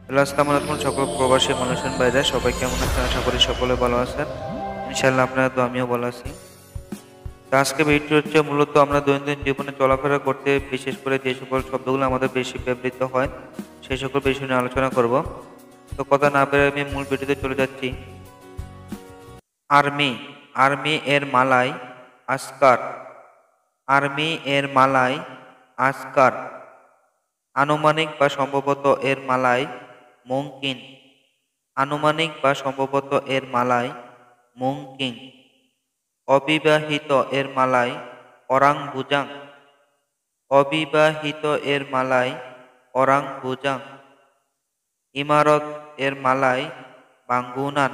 Hello, আসসালামু আলাইকুম সকল প্রবাসী মালয়েশিয়ান ভাইরা, সবাই কেমন আছেন? আশা করি সকলে ভালো আছেন। ইনশাআল্লাহ আপনারা তো আমিও ভালো আছি। তো আজকে ভিডিওটি হচ্ছে মূলত আমরা দৈনন্দিন জীবনে চলাফেরা করতে বিশেষ করে যে সকল শব্দগুলো আমাদের বেশি ব্যবহৃত হয় সেই সকল বিষয় নিয়ে আলোচনা করব। তো কথা না বেরিয়ে আমি মূল ভিডিওতে চলে যাচ্ছি। আর্মি। আর্মি এর মালায় আসকার। আর্মি এর মালায় আসকার। আনুমানিক বা সম্ভবত এর মালায় মুমকিন। আনুমানিক বা সম্ভবত এর মালায় মুমকিন। অবিবাহিত এর মালায় অরাং বুজাং। অবিবাহিত এর মালায় অরাং বুজাং। ইমারত এর মালায় বাঙ্গুনান।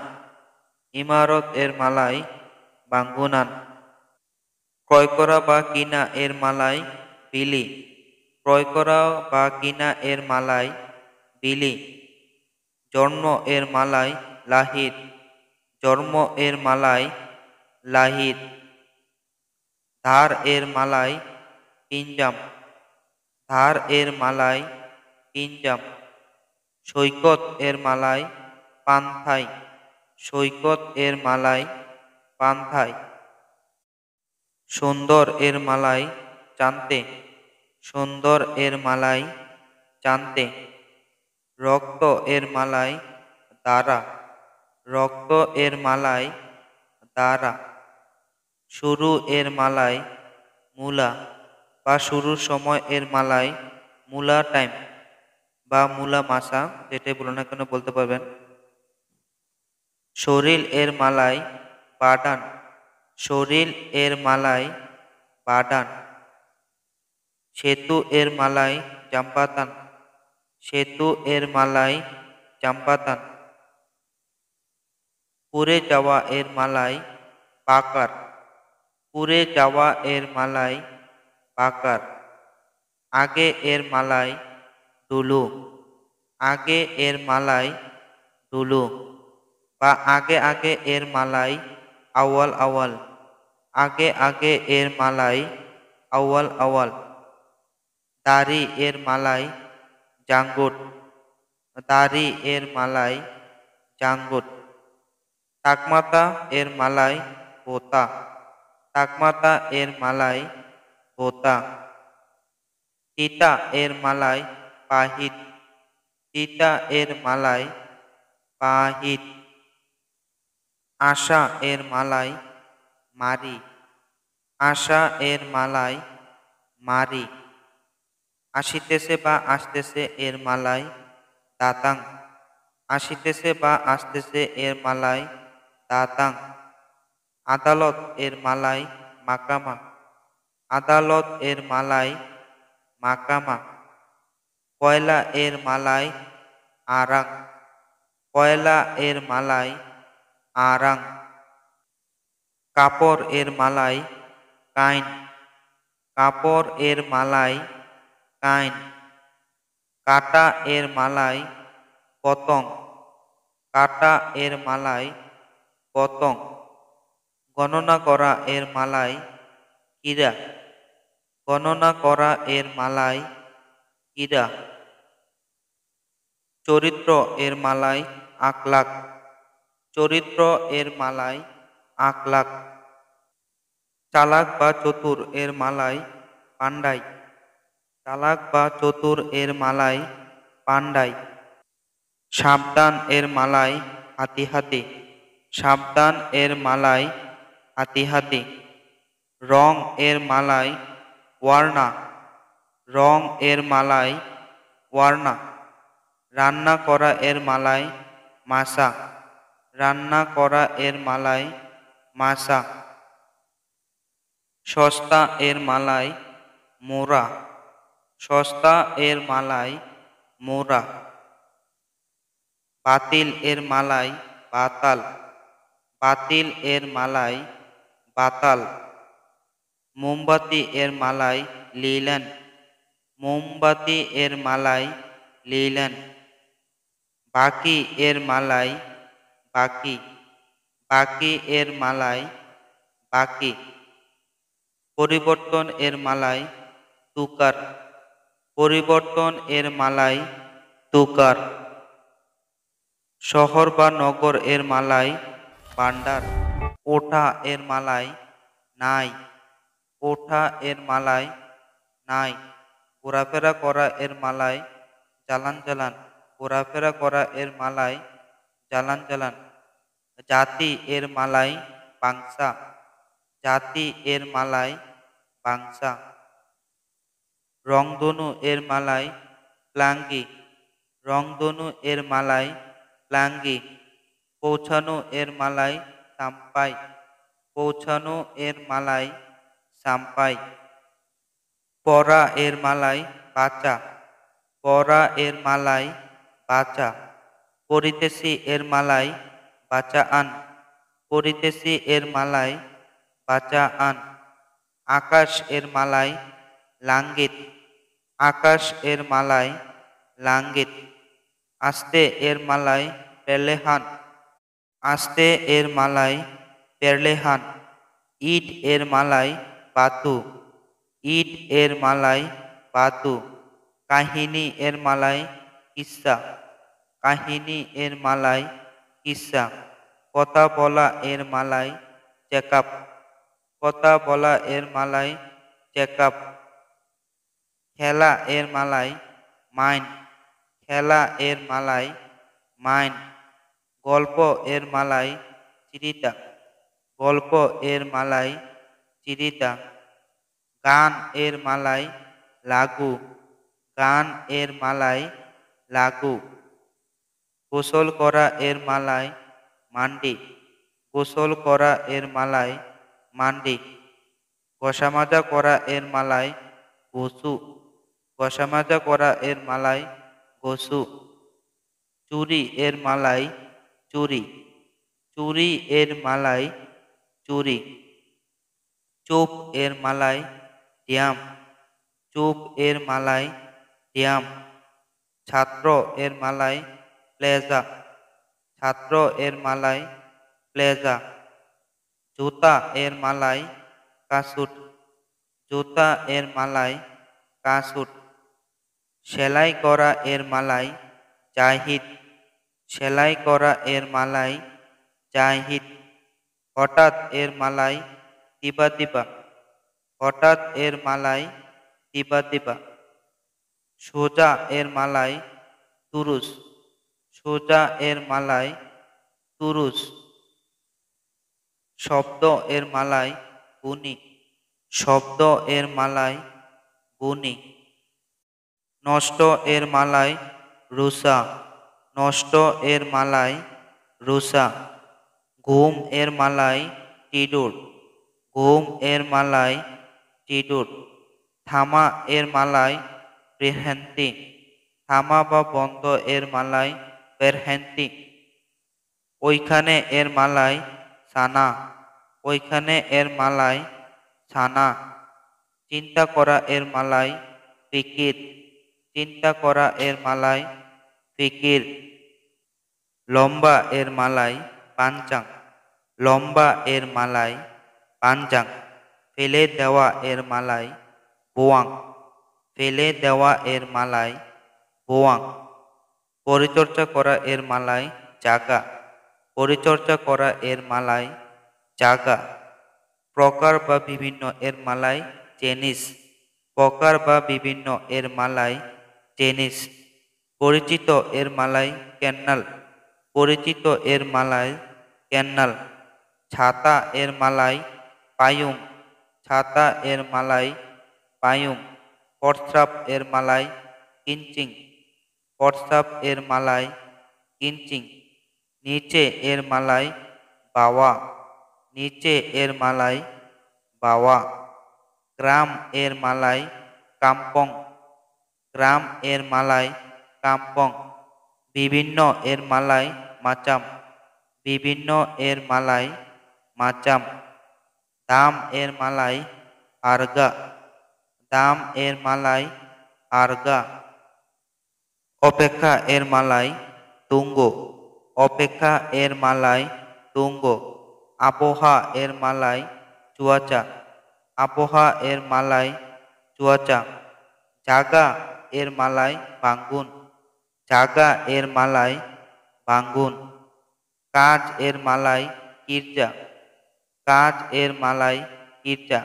ইমারত এর মালায় বাঙ্গুনান। ক্রয় করা বা কিনা এর মালায় বিলি। ক্রয় করা বা কিনা এর মালায় বিলি। জন্ম এর মালায় লাহিদ। জন্ম এর মালায় লাহিদ। ধার এর মালায় পিঞ্জাম। ধার এর মালায় পিঞ্জাম। সৈকত এর মালায় পান্থাই। সৈকত এর মালায় পান্থাই। সুন্দর এর মালায় চান্তে। সুন্দর এর মালায় চান্তে। রক্ত এর মালায় দ্বারা। রক্ত এর মালায় দ্বারা। শুরু এর মালায় মূলা বা শুরুর সময় এর মালায় মূলা টাইম বা মূলা মাসা, যেটাই বলো না কেন বলতে পারবেন। শরীর এর মালায় বাডান। শরীর এর মালায় বাডান। সেতু এর মালায় জাম্পাতান। সেতু এর মালায় জাম্পাতান। পুড়ে যাওয়া এর মালায় পাকার। পুড়ে যাওয়া এর মালায় পাকার। আগে এর মালায় ডুলু। আগে এর মালায় ডুলু বা আগে আগে এর মালায় আওয়াল আওয়াল। আগে আগে এর মালায় আওয়াল আওয়াল। দাড়ি এর মালায় জাঙ্গুট। দাড়ি এর মালায় জাঙ্গুট। তাকমাতা এর মালায় বোতা। তাকমাতা এর মালায় বোতা। তিতা এর মালায় পাহিত। তিতা এর মালায় পাহিত। আশা এর মালায় মারি। আশা এর মালায় মারি। আসিতেছে বা আসতেছে এর মালায় দাতাং। আসিতেছে বা আসতেছে এর মালায় দাতাং। আদালত এর মালায় মাকামা। আদালত এর মালায় মাকামা। কয়লা এর মালায় আরাং। কয়লা এর মালায় আরাং। কাপড় এর মালায় কাইন। কাপড় এর মালায় কাইন। কাটা এর মালায় পতং। কাটা এর মালায় পতং। গণনা করা এর মালায় কিরা। গণনা করা এর মালায় কিরা। চরিত্র এর মালায় আখলাক। চরিত্র এর মালায় আখলাক। চালাক বা চতুর এর মালায় পান্ডাই। চালাক বা চতুর এর মালায় পান্ডাই। সাবধান এর মালায় হাতি হাতি। সাবধান এর মালায় হাতি হাতি। রং এর মালায় ওয়ার্না। রং এর মালায় ওয়ার্না। রান্না করা এর মালায় মাসা। রান্না করা এর মালায় মাসা। সস্তা এর মালায় মোরা। সস্তা এর মালায় মোরা। বাতিল এর মালায় বাতাল। বাতিল এর মালায় বাতাল। মোমবাতি এর মালায় লিলেন। মোমবাতি এর মালায় লিলেন। বাকি এর মালায় বাকি। বাকি এর মালায় বাকি। পরিবর্তন এর মালায় তুকার। পরিবর্তন এর মালায় তুকার। শহর বা নগর এর মালাই ভান্ডার। ওঠা এর মালাই নাই, ওঠা এর মালাই নাই। ঘোরাফেরা করা এর মালাই চালান চালান, ঘোরাফেরা করা এর মালাই চালান চালান। জাতি এর মালাই বাংসা, জাতি এর মালাই বাংসা। রংধনু এর মালাই প্লাঙ্গি, রংধনু এর মালাই প্লাঙ্গি। পৌঁছানো এর মালাই সাম্পাই, পৌঁছানো এর মালাই সাম্পাই। পরা এর মালাই বাচা, পরা এর মালাই বাচা। পরিতেছি এর মালাই বাচা আন, পরিতেছি এর মালাই বাচা আন। আকাশ এর মালাই লাঙ্গিত, আকাশ এর মালাই লাঙ্গিত। আস্তে এর মালাই পেলেহান, আস্তে এর মালাই পেরলেহান। ইট এর মালাই বাতু, ইট এর মালাই বাতু। কাহিনী এর মালাই কিস্সা, কাহিনী এর মালাই কিস্সা। কথা বলা এর মালাই চেকআপ, কথা বলা এর মালাই চেকআপ। খেলা এর মালাই মাইন, খেলা এর মালাই মাইন। গল্প এর মালাই চিরিতা, গল্প এর মালাই চিরিতা। গান এর মালাই লাগু, গান এর মালাই লাগু। গোসল করা এর মালাই মান্ডি, গোসল করা এর মালাই মান্ডি। ঘষা মাজা করা এর মালাই ঘষু, ঘষা মাজা করা এর মালাই ঘষু। চুরি এর মালাই চুরি, চুরি এর মালাই চুরি। চুপ এর মালাই ড্যাম, চুপ এর মালাই ড্যাম। ছাত্র এর মালাই প্লেজা, ছাত্র এর মালাই প্লেজা। জুতা এর মালাই কাসুট, জুতা এর মালাই কাসুট। সেলাই করা এর মালাই জাহিদ, সেলাই করা এর মালাই জাহিদ। হঠাৎ এর মালাই দিবা দিবা, হঠাৎ এর মালাই দিবা দিবা। সোজা এর মালাই তুরুস, সোজা এর মালাই তুরুস। শব্দ এর মালাই বুনি, শব্দ এর মালাই বুনি। নষ্ট এর মালাই রুষা, নষ্ট এর মালাই রুষা। ঘুম এর মালাই টিডুর, ঘুম এর মালাই টিডুর। থামা এর মালাই বেরহেন্তি, থামা বা বন্ধ এর মালাই বেরহেন্তি। ওইখানে এর মালাই সানা, ওইখানে এর মালাই সানা। চিন্তা করা এর মালাই ফিকির, চিন্তা করা এর মালাই ফিকির। লম্বা এর মালাই পাঞ্চাং, লম্বা এর মালাই পাঞ্চাং। ফেলে দেওয়া এর মালাই বোয়াং, ফেলে দেওয়া এর মালাই বোয়াং। পরিচর্যা করা এর মালাই জাগা, পরিচর্যা করা এর মালাই জাগা। প্রকার বা বিভিন্ন এর মালাই জেনিস, প্রকার বা বিভিন্ন এর মালাই জেনিস। পরিচিত এর মালাই ক্যান্নাল, পরিচিত এর মালাই ক্যান্নাল। ছাতা এর মালাই পায়ুং, ছাতা এর মালাই পায়ুং। প্রস্রাব এর মালাই কিঞ্চিং, প্রস্রাব এর মালাই কিঞ্চিং। নিচে এর মালাই বাওয়া, নিচে এর মালাই বাওয়া। গ্রাম এর মালাই কাম্পং, গ্রাম এর মালাই কাম্পং। বিভিন্ন এর মালাই মাচাম, বিভিন্ন এর মালাই মাচাম। দাম এর মালাই আরগা, দাম এর মালাই আরগা। অপেক্ষা এর মালাই তুঙ্গ, অপেক্ষা এর মালাই তুঙ্গ। আবহা এর মালাই চুয়াচা, আবহা এর মালাই চুয়াচা। জাগা এর মালাই বাঙ্গুন, জাগা এর মালাই ভাঙ্গুন। কাজ এর মালায় গির্জা, কাজ এর মালায় গির্জা।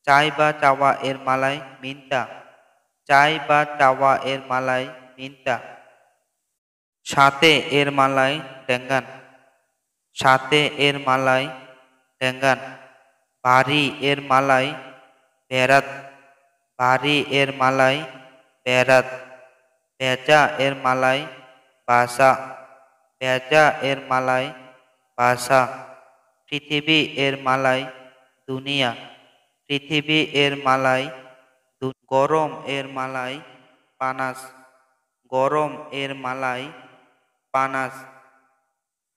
চাই বা চাওয়া এর মালায় মিন্তা, চাই বা চাওয়া এর মালায় মিন্তা। সাথে এর মালায় ডেঙ্গান, সাথে এর মালায় ডেঙ্গান। বাড়ি এর মালায় বেড়াত, বাড়ি এর মালায় বেড়াত। বেজা এর মালায় বাসা, বেজা এর মালায় বাসা। পৃথিবী এর মালায় দুনিয়া, পৃথিবী এর মালায় গরম এর মালায় পানাস, গরম এর মালায় পানাস।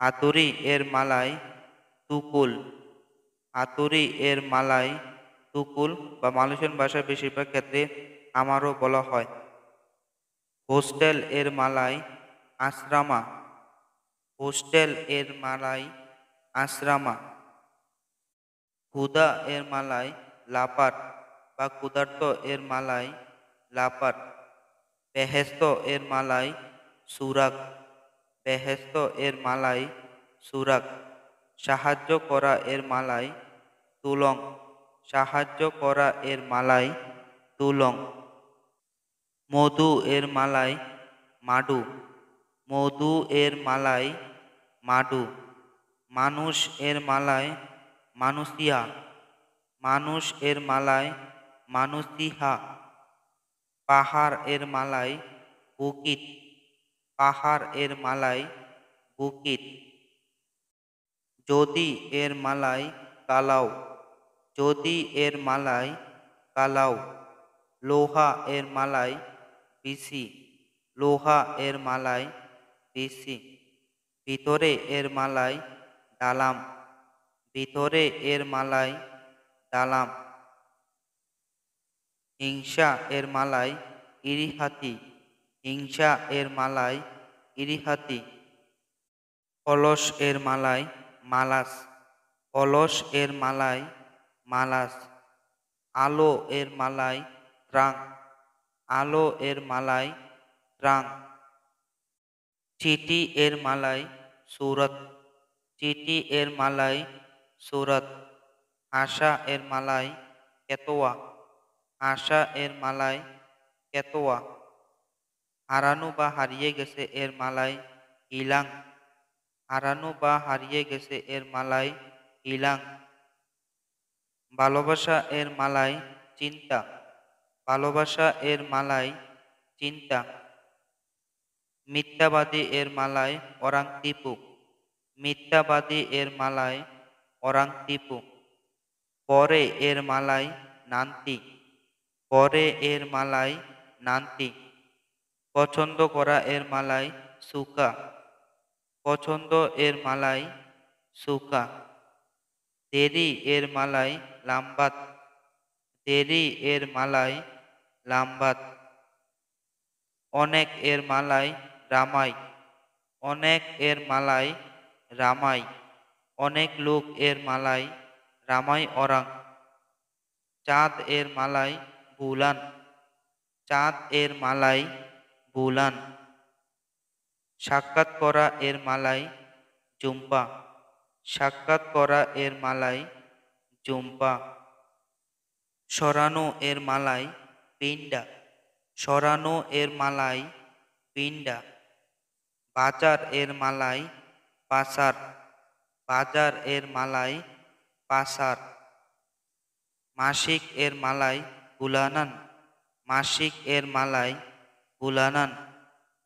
হাতুড়ি এর মালায় তুকুল, হাতুড়ি এর মালায় তুকুল বা মালয়েশিয়ান ভাষায় বেশিরভাগ ক্ষেত্রে আমারও বলা হয়। হোস্টেল এর মালায় আশ্রামা, হোস্টেল এর মালায় আশ্রামা। ক্ষুধা এর মালায় লাপার বা ক্ষুধার্ত এর মালায় লাপার। বেহেস্ত এর মালায় সুরাক, বেহেস্ত এর মালায় সুরাক। সাহায্য করা এর মালায় তুলং, সাহায্য করা এর মালায় তুলং। মধু এর মালায় মাডু, মধু এর মালায় মাডু। মানুষ এর মালায় মানুষিয়া, মানুষ এর মালায় মানুষিহা। পাহাড় এর মালায় বুকিত, পাহাড় এর মালায় বুকিত। যদি এর মালায় কালাও, যদি এর মালায় কালাও। লোহা এর মালায় বিসি, লোহা এর মালায় বিসি। ভিতরে এর মালায় ডালাম, ভিতরে এর মালায় ডালাম। হিংসা এর মালায় ইরিহাতি, হিংসা এর মালায় ইরিহাতি। অলস এর মালায় মালাস, অলস এর মালায় মালাস। আলো এর মালায় ত্রাং, আলো এর মালায় ত্রাং। চিঠি এর মালায় সুরত, চিঠি এর মালায় সুরত। আশা এর মালায় কেতোয়া, আশা এর মালায় কেতোয়া। হারানো বা হারিয়ে গেছে এর মালায় ইলাং, হারানো বা হারিয়ে গেছে এর মালায় ইলাং। ভালোবাসা এর মালায় চিন্তা, ভালোবাসা এর মালায় চিন্তা। মিথ্যাবাদী এর মালায় অরাং তিপু, মিথ্যাবাদী এর মালায় অরাং তিপু। পরে এর মালায় নান্তি, পরে এর মালায় নান্তি। পছন্দ করা এর মালায় সুকা, পছন্দ এর মালায় সুকা। দেরি এর মালায় লাম্বাত, দেরি এর মালায় লাম্বাত। অনেক এর মালায় রামাই, অনেক এর মালায় রামাই। অনেক লোক এর মালায় রামাই অরাং। চাঁদ এর মালায় বুলান, চাঁদ এর মালায় বুলান। সাক্ষাৎ করা এর মালায় জুম্পা, সাক্ষাৎ করা এর মালায় জুম্পা। সরানো এর মালায় পিন্ডা, সরানো এর মালায় পিন্ডা। বাজার এর মালায় পাসার, বাজার এর মালায় পাসার। মাসিক এর মালায় বুলানান, মাসিক এর মালায় বুলানান।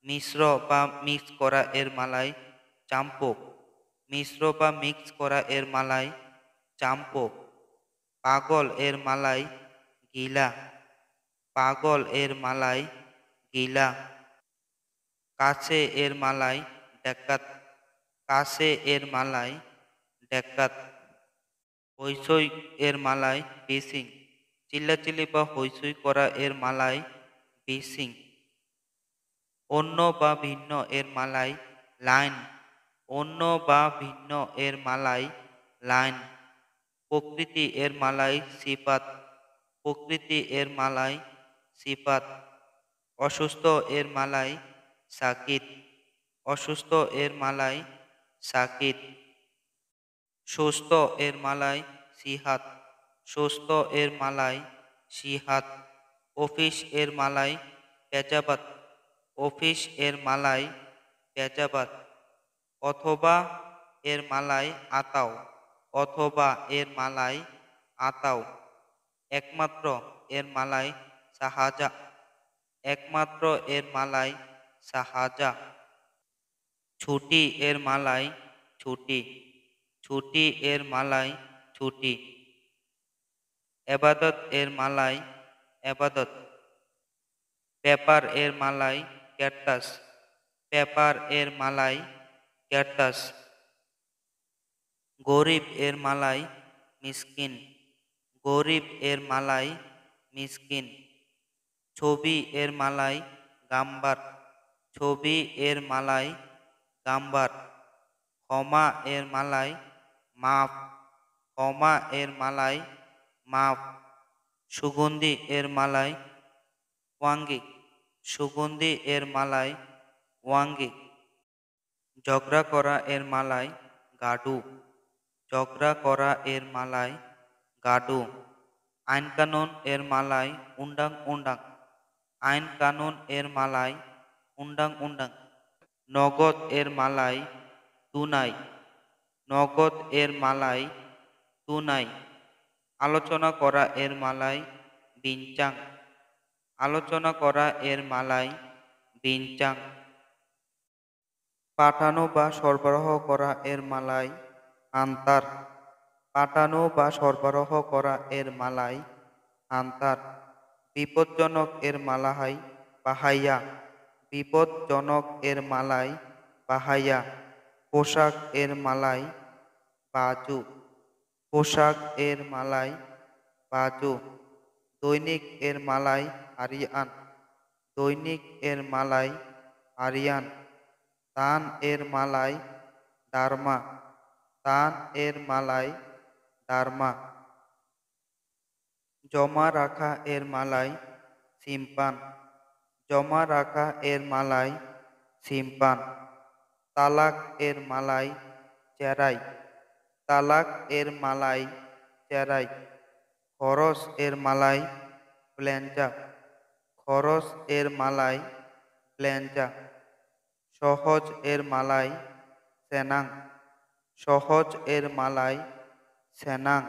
মিশ্র বা মিক্স করা এর মালায় চাম্পো, মিশ্র বা মিক্স করা এর মালায় চাম্পো। পাগল এর মালায় গিলা, পাগল এর মালায় গিলা। কাছে এর মালায় ডাকাত, কাছে এর মালায় ডাকাত। হইচই এর মালায় বিসিং, চিল্লাচিল্লি বা হইচই করা এর মালায় বিসিং। অন্য বা ভিন্ন এর মালায় লাইন, অন্য বা ভিন্ন এর মালায় লাইন। প্রকৃতি এর মালায় সিফাত, প্রকৃতি এর মালায় সিফাত। অসুস্থ এর মালায় সাকিত, অসুস্থ এর মালায় সাকিত, সুস্থ এর মালায় সিহাত, সুস্থ এর মালায় সিহাত, অফিস এর মালায় পেজাবাত, অফিস এর মালায় পেজাবাত, অথবা এর মালায় আতাও, অথবা এর মালায় আতাও, একমাত্র এর মালায় সাহাজা, একমাত্র এর মালায় সাহাজা, ছুটি এর মালায় ছুটি, ছুটি এর মালায় ছুটি, এবাদত এর মালায় এবাদত, পেপার এর মালায় ক্যারটাস, পেপার এর মালায় ক্যারটাস, গরিব এর মালায় মিসকিন, গরিব এর মালায় মিসকিন, ছবি এর মালায় গাম্বার, ছবি এর মালায় গাম্বার, ক্ষমা এর মালায় মাফ, ক্ষমা এর মালায় মাফ, সুগন্ধি এর মালায় ওয়াঙ্গি, সুগন্ধি এর মালায় ওয়াঙ্গি, ঝগড়া করা এর মালায় গাডু, ঝগড়া করা এর মালায় গাডু, আইন কানুন এর মালায় উন্ডাং উন্ডাং, আইন কানুন এর মালায় উন্ডাং উন্ডাং, নগদ এর মালায় তুনাই, নগদ এর মালায় তুনাই, আলোচনা করা এর মালায় বিনচাং, আলোচনা করা এর মালায় বিনচাং, পাঠানো বা সরবরাহ করা এর মালায় আন্তার, পাঠানো বা সরবরাহ করা এর মালায় আন্তার, বিপজ্জনক এর মালায় বাহাইয়া, বিপজ্জনক এর মালায় বাহাইয়া, পোশাক এর মালায় বাজু, পোশাক এর মালায় বাজু, দৈনিক এর মালায় আরিয়ান, দৈনিক এর মালায় আরিয়ান, দান এর মালায় দার্মা, দান এর মালায় দার্মা, জমা রাখা এর মালায় সিম্পান, জমা রাখা এর মালায় সিম্পান, তালাক এর মালায় চেরাই, তালাক এর মালায় চেরাই, খরচ এর মালায় প্ল্যাঞ্জা, খরচ এর মালায় প্ল্যাঞ্জা, সহজ এর মালায় সেনাং, সহজ এর মালায় সেনাং,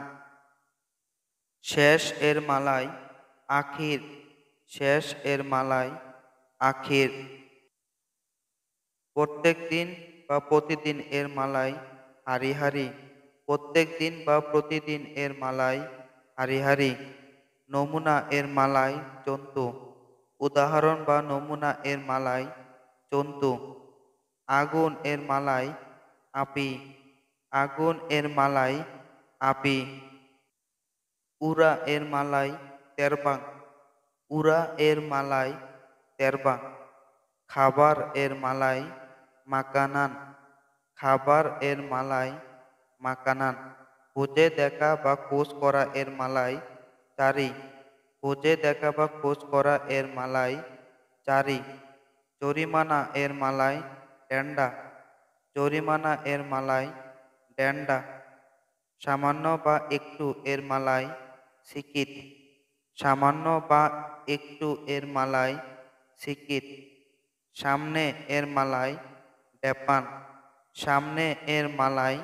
শেষ এর মালায় আখির, শেষ এর মালায় আখির, প্রত্যেক দিন বা প্রতিদিন এর মালায় হারি হারি, প্রত্যেক দিন বা প্রতিদিন এর মালায় হারি হারি, নমুনা এর মালায় জন্তু, উদাহরণ বা নমুনা এর মালায় জন্তু, আগুন এর মালায় আপি, আগুন এর মালায় আপি, উরা এর মালায় তেরবাং, উরা এর মালায় তেরবাং, খাবার এর মালায় মাকানান, খাবার এর মালায় মাকানান, খুঁজে দেখা বা খোঁজ করা এর মালায় চারি, খুঁজে দেখা বা খোঁজ করা এর মালায় চারি, জরিমানা এর মালায় ডেন্ডা, জরিমানা এর মালায় ডেন্ডা, সামান্য বা একটু এর মালায় সিকিত, সামান্য বা একটু এর মালায় সিকিত, সামনে এর মালায় ডেপান, সামনে এর মালায়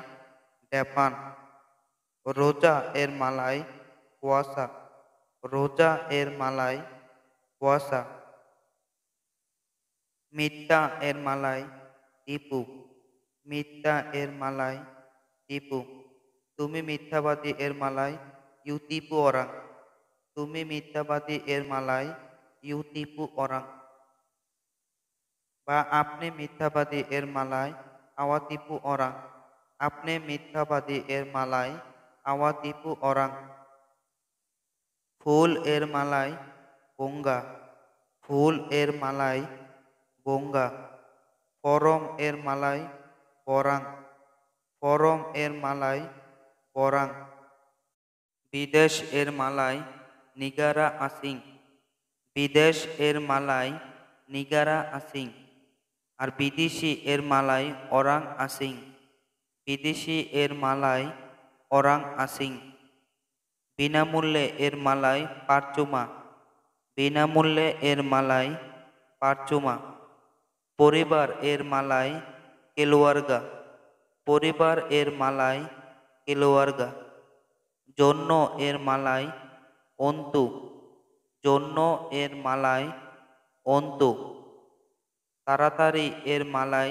ডেপান, রোজা এর মালায় কুয়াশা, রোজা এর মালায় কুয়াশা, মিথ্যা এর মালায় টিপু, মিথ্যা এর মালায় টিপু, তুমি মিথ্যাবাদী এর মালায় ইউতিপু অরাং, তুমি মিথ্যাবাদী এর মালায় ইউতিপু অরাং, বা আপনি মিথ্যাবাদী এর মালায় আওয়াতিপু অরাং, আপনি মিথ্যাবাদী এর মালায় আওয়াতিপু অরাং, ফুল এর মালায় গঙ্গা, ফুল এর মালায় গঙ্গা, ফরম এর মালায় পরাং, ফরম এর মালায় পরাং, বিদেশ এর মালায় নিগারা আসিং, বিদেশ এর মালায় নিগারা আসিং, আর বিদেশি এর মালাই অরাং আসিং, বিদেশি এর মালাই অরাং আসিং। বিনামূল্যে এর মালাই পারচুমা, বিনামূল্যে এর মালাই পারচুমা। পরিবার এর মালাই কেলুয়ার্গা, পরিবার এর মালাই কেলুয়ার্গা। জন্য এর মালাই অন্তু, জন্য এর মালাই অন্তু। তাড়াতাড়ি এর মালাই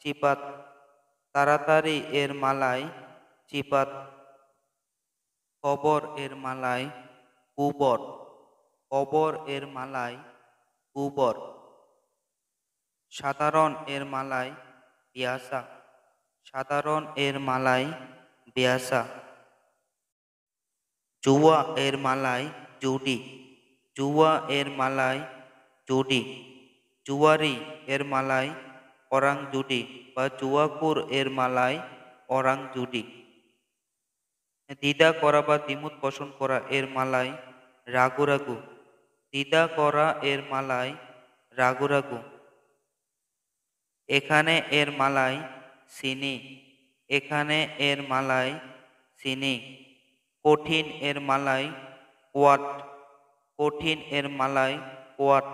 চিপাত, তাড়াতাড়ি এর মালাই চিপাত। কবর এর মালাই কুবর, কবর এর মালাই কুবর। সাধারণ এর মালাই বিয়াসা, সাধারণ এর মালাই বিয়াসা। জুয়া এর মালাই জুডি, জুয়া এর মালাই জুডি। জুয়ারি এর মালাই অরাং জুডি বা জুয়াকুর এর মালাই অরাং জুডি। দ্বিধা করা বা দ্বিমত পোষণ করা এর মালাই রাগুরাগু, দ্বিধা করা এর মালাই রাগুরাগু। এখানে এর মালাই সিনি, এখানে এর মালাই সিনি। কঠিন এর মালাই কোয়াট, কঠিন এর মালাই কোয়াট।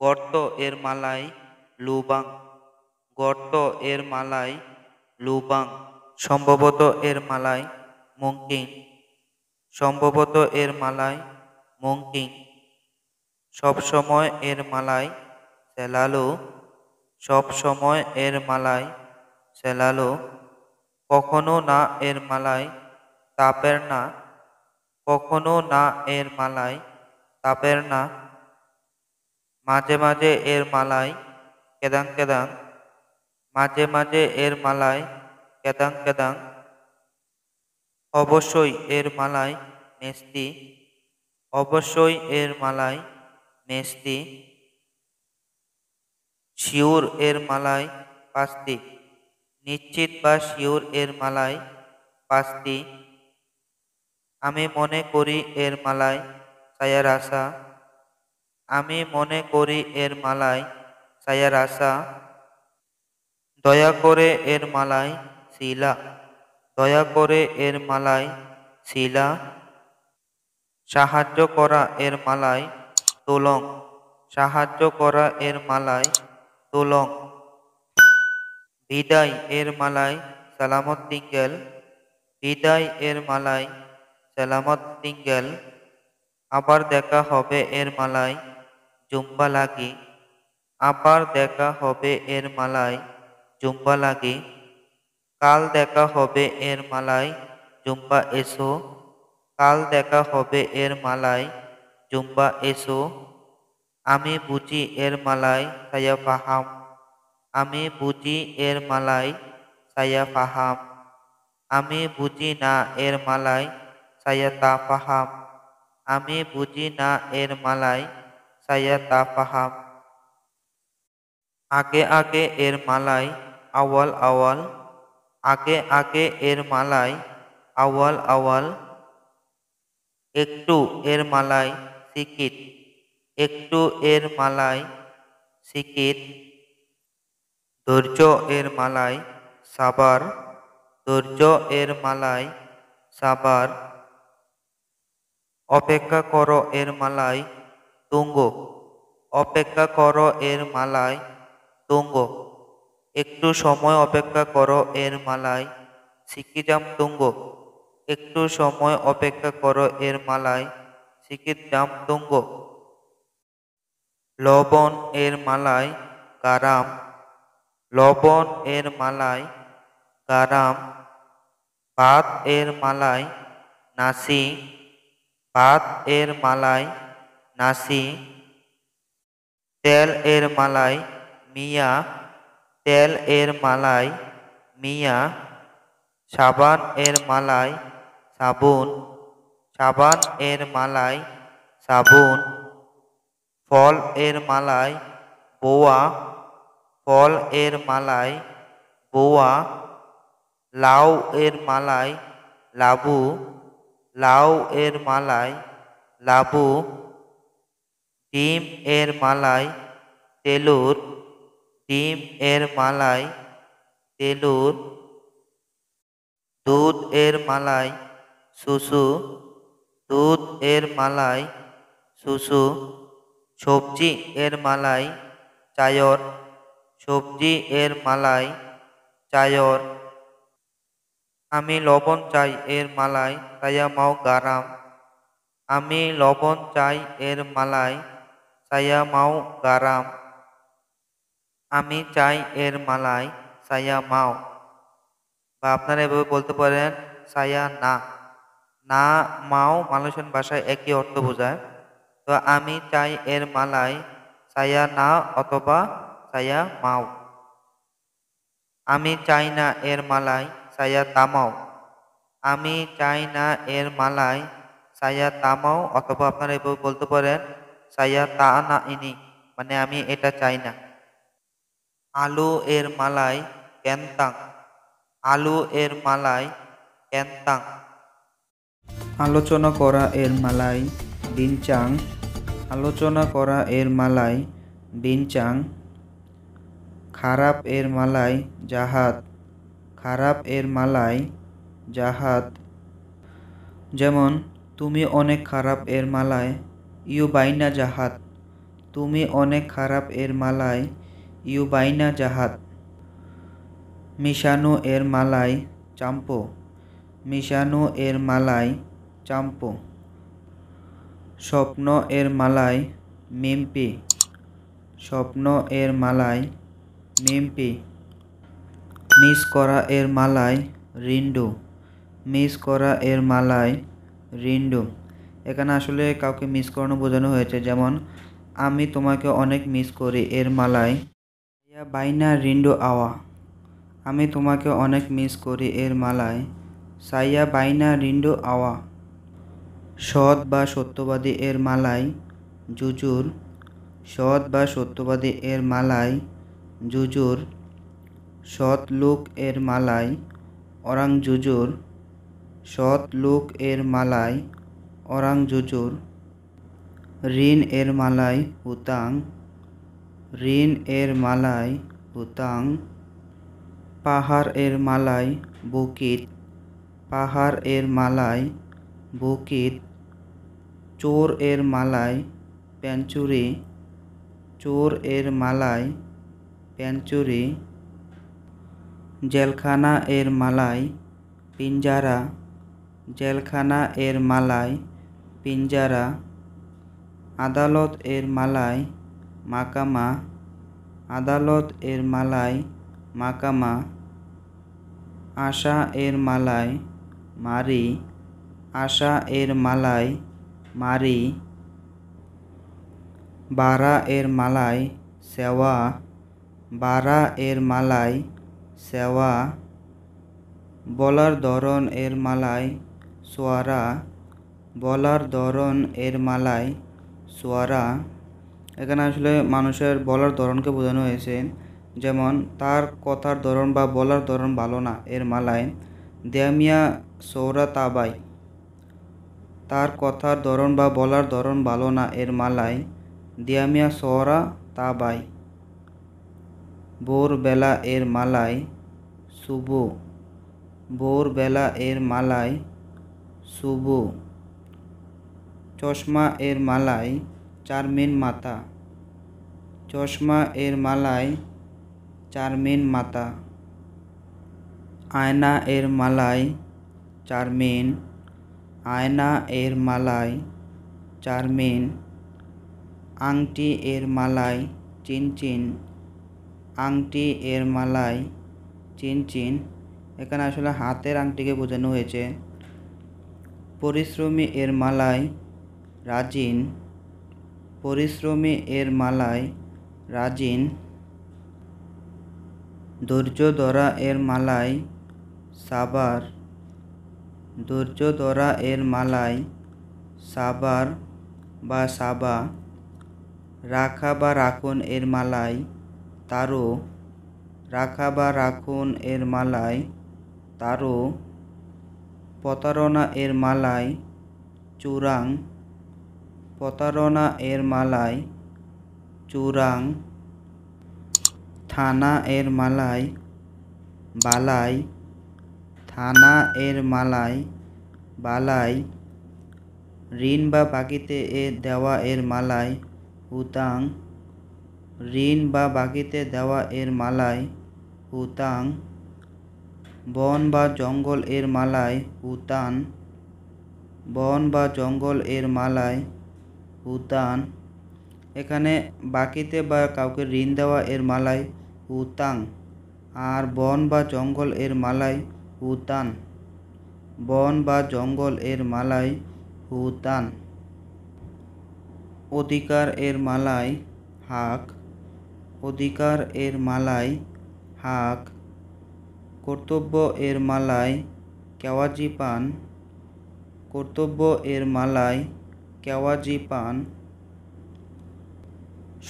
গর্ত এর মালাই লুবাং, গর্ত এর মালাই লুবাং। সম্ভবত এর মালাই মংকিং, সম্ভবত এর মালাই মংকিং। সবসময় এর মালাই সেলালো, সবসময় এর মালাই সেলালো। কখনো না এর মালাই তাপের না, কখনো না এর মালাই তাপের না। মাঝে মাঝে এর মালাই কেদাং কেদাং, মাঝে মাঝে এর মালাই কেদাং কেদাং। অবশ্যই এর মালাই মেস্তি, অবশ্যই এর মালাই মেস্তি। শিউর এর মালাই পাস্তি, নিশ্চিত বা শিউর এর মালাই পাস্তি। আমি মনে করি এর মালাই saya rasa, আমি মনে করি এর মালাই saya rasa। দয়া করে এর মালাই শিলা, দয়া করে এর মালাই শিলা। সাহায্য করা এর মালাই তোলং, সাহায্য করা এর মালাই তোলং। বিদায় এর মালাই সালামত tinggal, বিদায় এর মালাই সালামত tinggal। আবার দেখা হবে এর মালাই jumpa lagi, আবার দেখা হবে এর মালাই jumpa lagi। কাল দেখা হবে এর মালাই jumpa esok, কাল দেখা হবে এর মালাই jumpa esok। আমি বুঝি এর মালাই saya paham, আমি বুঝি এর মালাই saya paham। আমি বুঝি না এর মালাই saya tak paham, আমি বুঝি না এর মালাই saya tak paham। আগে আগে এর মালাই awal awal, আগে আগে এর মালাই awal awal। একটু এর মালাই sikit, একটু এর মালাই sikit। ধৈর্য এর মালাই sabar, ধৈর্য এর মালাই sabar। অপেক্ষা করো এর মালাই tunggu, অপেক্ষা করো এর মালাই tunggu। একটু সময় অপেক্ষা করো এর মালাই sikit tunggu, একটু সময় অপেক্ষা করো এর মালাই sikit tunggu। লবণ এর মালাই garam, লবণ এর মালাই garam। ভাত এর মালাই nasi, ভাত এর মালাই nasi। তেল এর মালাই মিয়া, তেল এর মালাই মিয়া। সাবান এর মালাই সাবুন, সাবান এর মালাই সাবুন। ফল এর মালাই boa, ফল এর মালাই boa। লাউ এর মালাই লাবু, লাউ এর মালাই লাবু। ডিম এর মালাই তেলুর, ডিম এর মালাই তেলুর, দুধ এর মালাই শুশু, দুধ এর মালাই শুশু, সবজি এর মালাই চায়র, সবজি এর মালাই চায়র, আমি লবণ চাই এর মালাই saya mau garam, আমি লবণ চাই এর মালাই saya mau garam, আমি চাই এর মালাই saya mau। বা আপনারা এভাবে বলতে পারেন saya না। না মাও মালয়েশিয়ান ভাষায় একই অর্থ বোঝায়। তো আমি চাই এর মালাই saya না অথবা saya mau। আমি চাই না এর মালাই saya tak mau, আমি চাই না এর মালাই saya tak mau অথবা আপনারা এভাবে বলতে পারেন saya tak nak ini, মানে আমি এটা চাই না। আলু এর মালাই কেনতাং, আলু এর মালাই কেনতাং, আলোচনা করা এর মালাই বিনচাং, আলোচনা করা এর মালাই বিনচাং, খারাপ এর মালাই জাহাত, খারাপ এর মালাই জাহাত, যেমন তুমি অনেক খারাপ এর মালাই ইউ বাইনা জাহাত, তুমি অনেক খারাপ এর মালাই ইউ বাইনা জাহাত, মিশানো এর মালাই চাম্পো, মিশানো এর মালাই চাম্পো, স্বপ্ন এর মালাই মিম্পি, স্বপ্ন এর মালাই মিম্পি, মিস করা এর মালাই রিন্ডু, মিস করা এর মালাই রিন্ডু। এখানে আসলে কাউকে মিস করানো বোঝানো হয়েছে, যেমন আমি তোমাকে অনেক মিস করি এর মালাই ইয়া বাইনা রিন্ডু আওয়া, আমি তোমাকে অনেক মিস করি এর মালাই সাইয়া বাইনা রিন্ডু আওয়া, সৎ বা সত্যবাদী এর মালাই জুজুর, সৎ বা সত্যবাদী এর মালাই জুজুর, সৎ লোক এর মালাই অরাং জুজুর, সৎ লোক এর মালাই অরাং জুজুর, ঋণ এর মালাই হুতাং, ঋণ এর মালাই হুতাং, পাহাড় এর মালাই বুকিত, পাহাড় এর মালাই বুকিত, চোর এর মালাই পেঞ্চুরি, চোর এর মালাই পেঞ্চুরি, জেলখানা এর মালাই পিঞ্জারা, জেলখানা এর মালাই পিঞ্জারা, আদালত এর মালাই মাকামা, আদালত এর মালাই মাকামা, আশা এর মালাই মারি, আশা এর মালাই মারি, বারা এর মালাই সেওয়া, বারা এর মালাই সেওয়া, বলার ধরন এর মালাই সোয়ারা, বলার ধরন এর মালাই সোয়ারা। এখানে আসলে মানুষের বলার ধরনকে বোঝানো হয়েছে, যেমন তার কথার ধরন বা বলার ধরন ভালো না এর মালাই দেয়ামিয়া সৌরা তাবাই, তার কথার ধরন বা বলার ধরন ভালো না এর মালাই দিয়ামিয়া সৌরা তাবাই, ভোরবেলা এর মালাই সুবু, ভোরবেলা এর মালাই সুবু, চশমা এর মালাই চারমিন মাতা, চশমা এর মালাই চারমিন মাতা, আয়না এর মালাই চারমিন, আয়না এর মালাই চারমিন, আংটি এর মালাই চিনচিন, আংটি এর মালাই চিনচিন। এখানে আসলে হাতের আংটিকে বোঝানো হয়েছে। পরিশ্রমী এর মালাই রাজিন, পরিশ্রমী এর মালাই রাজিন, ধৈর্য ধরা এর মালাই সাবার, ধৈর্য ধরা এর মালাই সাবার বা সাবা, রাখা বা রাখুন এর মালাই তারো, রাখা বা রাখুন এর মালাই তারো, প্রতারণা এর মালাই চুরাং, প্রতারণা এর মালাই চুরাং, থানা এর মালায় বালাই, থানা এর মালায় বালাই। ঋণ বা বাকিতে এ দেওয়া এর মালায় হুতাং, ঋণ বা বাকিতে দেওয়া এর মালায় হুতাং। বন বা জঙ্গল এর মালায় হুতান, বন বা জঙ্গল এর মালায় হুতান। এখানে বাকিতে বা কাউকে ঋণ দেওয়া এর মালায় হুতাং, আর বন বা জঙ্গল এর মালায় হুতান, বন বা জঙ্গল এর মালায় হুতান। অধিকার এর মালায় হাক, অধিকার এর মালায় হাক। কর্তব্য এর মালায় কেওয়াজিপান, কর্তব্য এর মালায় কেওয়াজিপান।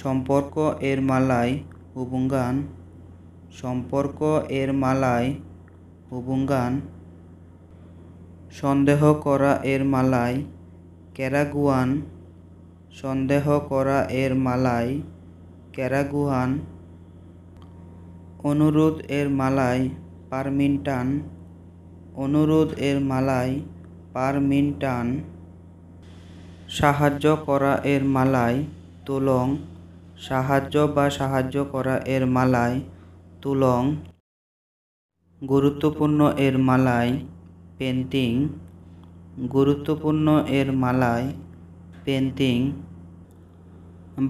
সম্পর্ক এর মালায় হুবুঙ্গান, সম্পর্ক এর মালায় হুবুঙ্গান। সন্দেহ করা এর মালায় কেরাগুয়ান, সন্দেহ করা এর মালায় কেরাগুয়ান। অনুরোধ এর মালায় পারমিন্টান, অনুরোধ এর মালায় পারমিন্টান। সাহায্য করা এর মালায় তুলং, সাহায্য বা সাহায্য করা এর মালায় তুলং। গুরুত্বপূর্ণ এর মালায় পেন্টিং, গুরুত্বপূর্ণ এর মালায় পেন্টিং।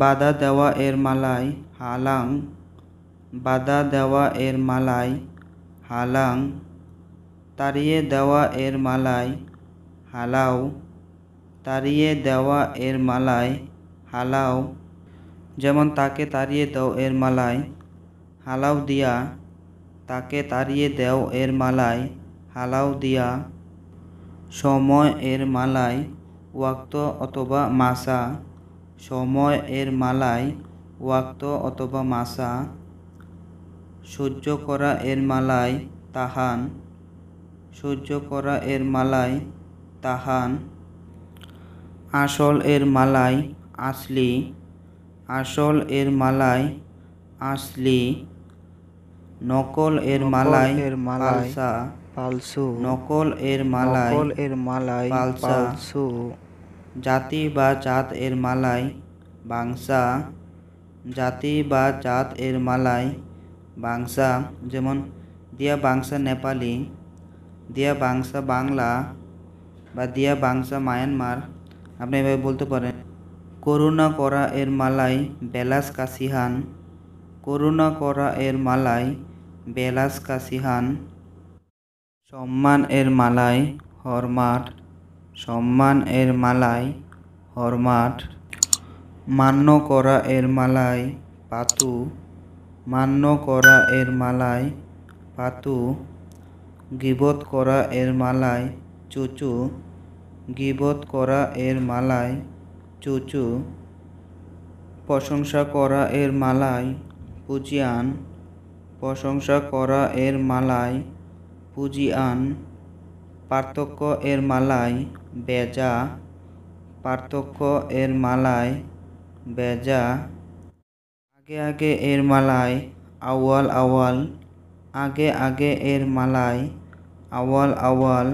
বাধা দেওয়া এর মালায় হালাং, বাধা দেওয়া এর মালায় হালাং। তাড়িয়ে দেওয়া এর মালায় হালাও, তাড়িয়ে দেওয়া এর মালায় হালাও। যেমন তাকে তাড়িয়ে দাও এর মালায় হালাও দিয়া, তাকে তাড়িয়ে দেও এর মালায় হালাও দিয়া। সময় এর মালায় ওয়াক্ত অথবা মাসা, সময় এর মালায় ওয়াক্ত অথবা মাসা। সহ্য করা এর মালায় তাহান, সহ্য করা এর মালায় তাহান। আসল এর মালায় আসলি, আসল এর মালায় আসলি। নকল এর মালায় পালসা, পালসু, নকল এর মালায় নকল এর মালায় পালসা। পালসু। জাতি বা জাত এর মালায় বাংসা, জাতি বা জাত এর মালায় বাংসা। যেমন দিয়া বাংসা নেপালি, দিয়া বাংসা বাংলা বা দিয়া বাংসা মায়ানমার, আপনি এভাবে বলতে পারেন। করুণা করা এর মালায় বেলাস কাসিহান, করুণা করা এর মালায় বেলাস কাসিহান। সম্মান এর মালায় হরমাট, সম্মান এর মালায় হরমাট। মান্য করা এর মালায় পাতু, মান্য করা এর মালায় পাতু। গীবত করা এর মালায় চুচু, গীবত করা এর মালায় চুচু। প্রশংসা করা এর মালায় পুজিয়ান, প্রশংসা করা এর মালায় পুজিয়ান। পার্থক্য এর মালায় বেজা, পার্থক্য এর মালায় বেজা। আগে আগে এর মালায় আওয়াল আওয়াল, আগে আগে এর মালায় আওয়াল আওয়াল।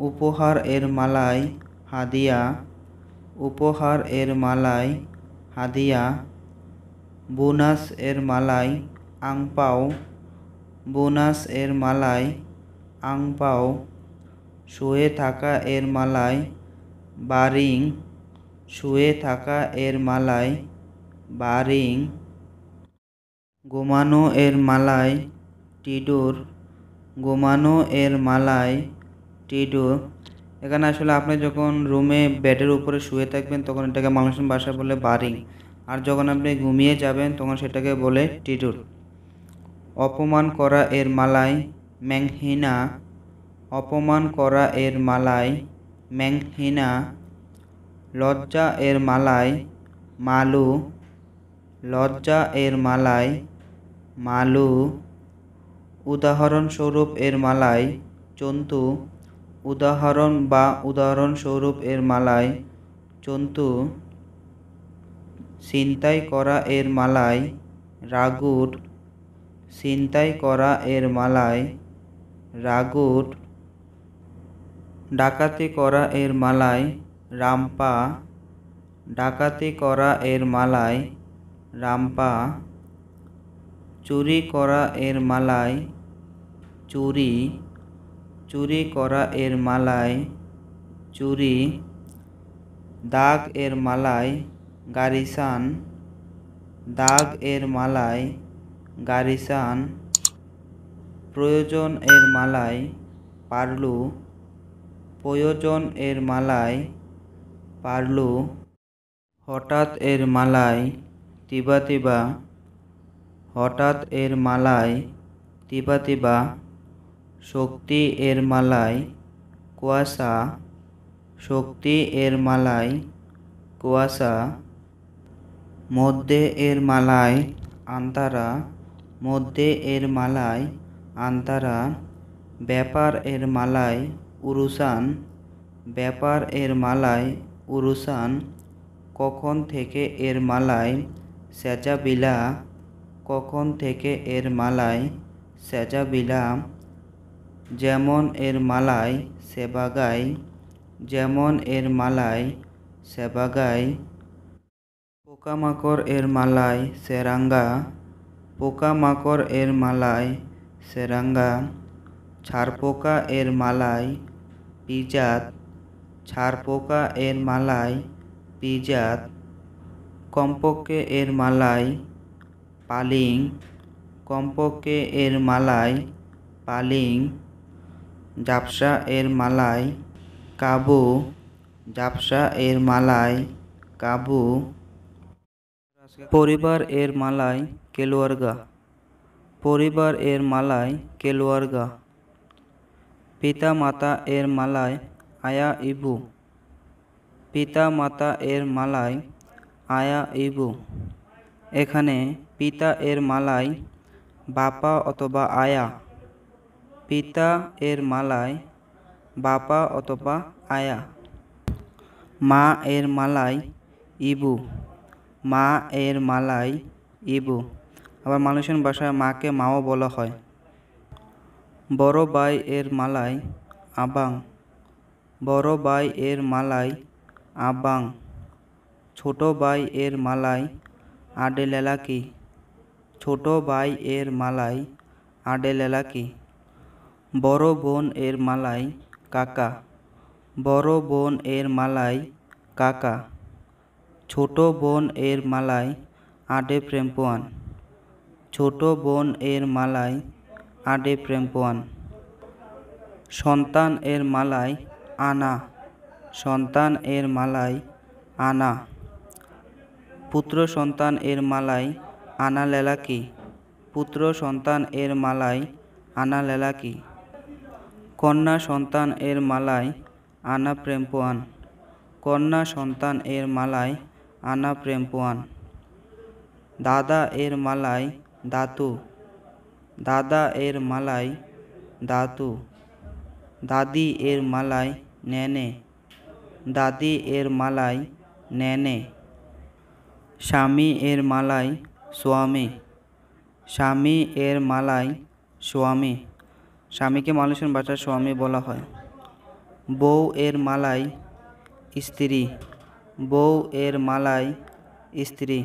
উপহার এর মালায় হাদিয়া, উপহার এর মালায় হাদিয়া। বোনাস এর মালায় আংপাও, বোনাস এর মালায় আংপাও। শুয়ে থাকা এর মালায় বারিং, শুয়ে থাকা এর মালায় বারিং। ঘুমানো এর মালায় টিডুর, ঘুমানো এর মালায় টিডুর। এখানে আসলে আপনি যখন রুমে বেডের উপরে শুয়ে থাকবেন তখন এটাকে মালয়েশিয়ান ভাষায় বলে বারিং, আর যখন আপনি ঘুমিয়ে যাবেন তখন সেটাকে বলে টিডুর। অপমান করা এর মালায় ম্যাংহিনা, অপমান করা এর মালায় ম্যাংহিনা। লজ্জা এর মালায় মালু, লজ্জা এর মালায় মালু। উদাহরণস্বরূপ এর মালায় চন্তু, উদাহরণ বা উদাহরণস্বরূপ এর মালায় চন্তু। ছিনতাই করা এর মালায় রাগুর, ছিনতাই করা এর মালায় রাগুট, ডাকাতি করা এর মালায় রামপা, ডাকাতি করা এর মালায় রামপা, চুরি করা এর মালায় চুরি, চুরি করা এর মালায় চুরি, দাগ এর মালায় গারিসান, দাগ এর মালায় গারিসান, প্রয়োজন এর মালায় পারলু, প্রয়োজন এর মালায় পারলু, হঠাৎ এর মালায় তিবা তিবা, হঠাৎ এর মালায় তিবা তিবা, শক্তি এর মালায় কুয়াশা, শক্তি এর মালায় কুয়াশা, মধ্যে এর মালায় আন্তারা, মধ্যে এর মালায় আন্তারা, ব্যাপার এর মালায় উরুসান, ব্যাপার এর মালায় উরুসান, কখন থেকে এর মালায় সেজাবিলা, কখন থেকে এর মালায় সেজাবিলা, যেমন এর মালায় সেবাগাই, যেমন এর মালায় সেবাগাই, পোকামাকড় এর মালায় সেরাঙ্গা, পোকামাকড় এর মালায় সেরাঙ্গা, ছারপোকা এর মালায় পিজাত, ছারপোকা এর মালায় পিজাত, কমপক্ষে এর মালায় পালিং, কমপক্ষে এর মালায় পালিং, ঝাপসা এর মালায় কাবু, ঝাপসা এর মালায় কাবু, পরিবার এর মালায় কেলুয়ারগা, পরিবার এর মালায় কেলুয়ারগা, পিতা মাতা এর মালায় আয়া ইবু, পিতা মাতা এর মালায় আয়া ইবু, এখানে পিতা এর মালায় বাপা অথবা আয়া, পিতা এর মালায় বাপা অথবা আয়া, মা এর মালায় ইবু, মা এর মালায় ইবু, আবার মালয়েশিয়ান ভাষায় মাকে মাও বলা হয়। বড় ভাই এর মালায় আবাং, বড় ভাই এর মালায় আবাং, ছোট ভাই এর মালায় আডেলেলাকি, ছোট ভাই এর মালায় আডেলেলাকি, বড় বোন এর মালায় কাকা, বড় বোন এর মালায় কাকা, ছোট বোন এর মালায় আডে প্রেমপুয়ান, ছোট বোন এর মালায় আডে প্রেমপুয়ান, সন্তান এর মালায় আনা, সন্তান এর মালায় আনা, পুত্র সন্তান এর মালায় আনা লেলাকি, পুত্র সন্তান এর মালায় আনা লেলাকি, কন্যা সন্তান এর মালায় আনা প্রেমপুয়ান, কন্যা সন্তান এর মালায় আনা প্রেমপুয়ান, দাদা এর মালায় দাতু, দাদা এর মালায় দাতু, দাদি এর মালায় নেনে, দাদি এর মালায় নেনে, স্বামী এর মালায় স্বামী, স্বামী এর মালায় স্বামী, স্বামীকে মালয়েশিয়ান ভাষায় স্বামী বলা হয়। বউ এর মালায় স্ত্রী, বউ এর মালায় স্ত্রী,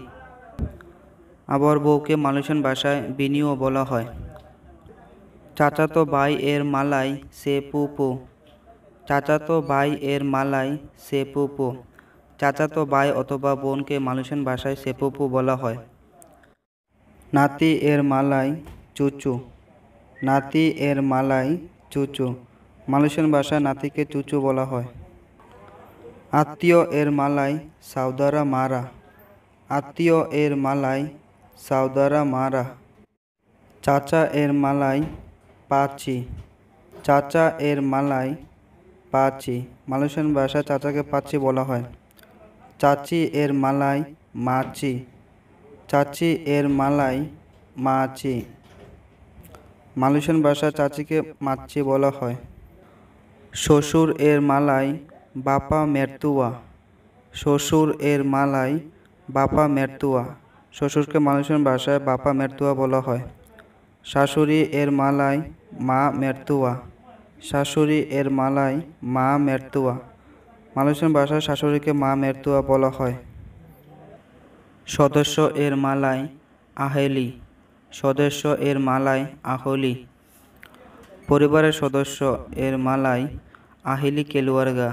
আবার বউকে মালয়েশিয়ান ভাষায় বিনিও বলা হয়। চাচাতো ভাই এর মালায় সেপুপু, চাচাতো ভাই এর মালায় সেপুপু, চাচাতো ভাই অথবা বোনকে মালয়েশিয়ান ভাষায় সেপুপু বলা হয়। নাতি এর মালায় চুচু, নাতি এর মালায় চুচু, মালয়েশিয়ান ভাষায় নাতিকে চুচু বলা হয়। আত্মীয় এর মালায় সাউদারা মারা, আত্মীয় এর মালায় সাউদারা মারা, চাচা এর মালায় পাচি, চাচা এর মালায় পাচি, মালয়েশিয়ান ভাষায় চাচাকে পাচি বলা হয়। চাচি এর মালায় মাচি, চাচি এর মালায় মাচি, মালয়েশিয়ান ভাষায় চাচিকে মাচি বলা হয়। শ্বশুর এর মালায় বাপা মেরতুয়া, শ্বশুর এর মালায় বাপা মেরতুয়া, শ্বশুরকে মালয়েশিয়ান ভাষায় বাপা মেরতুয়া বলা হয়। শাশুড়ি এর মালায় মা মেরতুয়া। শাশুড়ি এর মালায় মা মেরতুয়া। মালয়েশিয়ান ভাষায় শাশুড়িকে মা মেরতুয়া বলা হয়। সদস্য এর মালায় আহেলি। সদস্য এর মালায় আহলি। পরিবারের সদস্য এর মালায় আহিলি কেলুয়ারগা।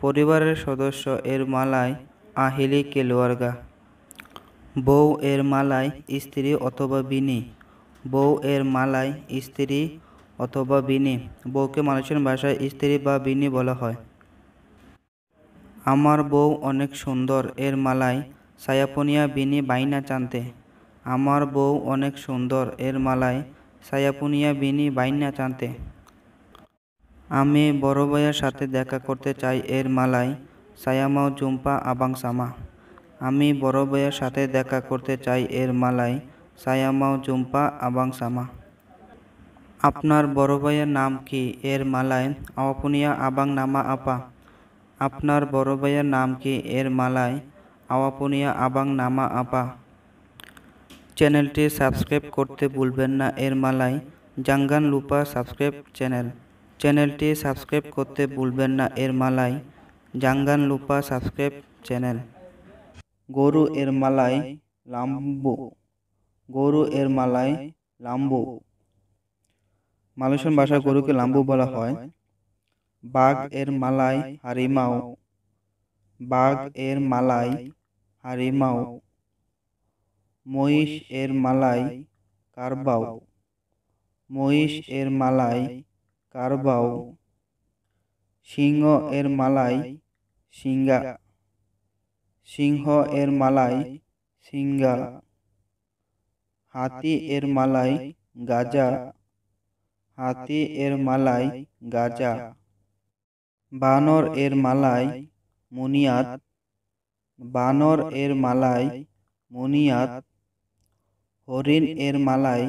পরিবারের সদস্য এর মালায় আহিলি কেলুয়ারগা। বউ এর মালায় স্ত্রী অথবা বিনি। বউ এর মালায় স্ত্রী অথবা বিনি। বউকে মালয়েশিয়ান ভাষায় স্ত্রী বা বিনি বলা হয়। আমার বউ অনেক সুন্দর এর মালায় সায়াপুনিয়া বিনি বাইনা চান্তে। আমার বউ অনেক সুন্দর এর মালায় সায়াপুনিয়া বিনি বাইনা চান্তে। আমি বড় ভাইয়ের সাথে দেখা করতে চাই এর মালায় সায়ামাও জুম্পা আবাং সামা। আমি বড় ভাইয়ের সাথে দেখা করতে চাই এর মালায় সায়ামাও জুম্পা আবাং সামা। আপনার বড় ভাইয়ের নাম কি এর মালায় আওয়াপুনিয়া আবাং নামা আপা। আপনার বড় ভাইয়ের নাম কি এর মালায় আওয়াপুনিয়া আবাং নামা আপা। চ্যানেলটি সাবস্ক্রাইব করতে ভুলবেন না এর মালায় জাঙ্গান লুপা সাবস্ক্রাইব চ্যানেল। চ্যানেলটি সাবস্ক্রাইব করতে ভুলবেন না এর মালায় জাঙ্গান লুপা সাবস্ক্রাইব চ্যানেল। গরু এর মালায় লাম্বু। গরু এর মালায় লাম্বু। মালয়েশিয়ান ভাষায় গরুকে লাম্বু বলা হয়। বাঘ এর মালায় হারিমাও। বাঘ এর মালায় হারিমাও। মহিষ এর মালায় কারবাও। মহিষ এর মালায় কারবাও। সিংহ এর মালায় সিংগা। সিংহ এর মালায় সিংগা। হাতি এর মালায় গাজা। হাতি এর মালায় গাজা। বানর এর মালায় মুনিয়াত। বানর এর মালায় মুনিয়াত। হরিণ এর মালায়